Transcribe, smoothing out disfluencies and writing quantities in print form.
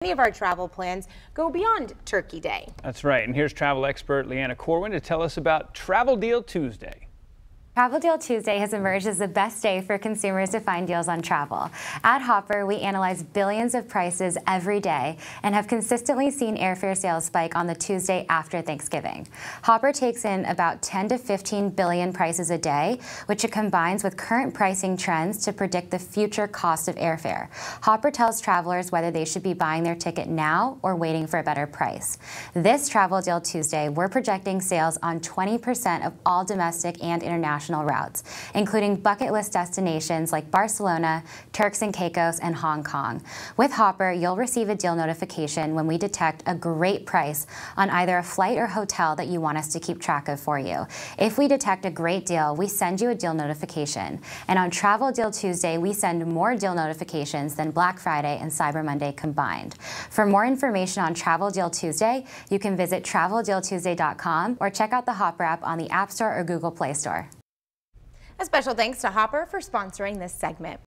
Many of our travel plans go beyond Turkey Day. That's right, and here's travel expert Leanna Corwin to tell us about Travel Deal Tuesday. Travel Deal Tuesday has emerged as the best day for consumers to find deals on travel. At Hopper, we analyze billions of prices every day and have consistently seen airfare sales spike on the Tuesday after Thanksgiving. Hopper takes in about 10 to 15 billion prices a day, which it combines with current pricing trends to predict the future cost of airfare. Hopper tells travelers whether they should be buying their ticket now or waiting for a better price. This Travel Deal Tuesday, we're projecting sales on 20% of all domestic and international routes, including bucket list destinations like Barcelona, Turks and Caicos, and Hong Kong. With Hopper, you'll receive a deal notification when we detect a great price on either a flight or hotel that you want us to keep track of for you. If we detect a great deal, we send you a deal notification. And on Travel Deal Tuesday, we send more deal notifications than Black Friday and Cyber Monday combined. For more information on Travel Deal Tuesday, you can visit traveldealtuesday.com or check out the Hopper app on the App Store or Google Play Store. A special thanks to Hopper for sponsoring this segment.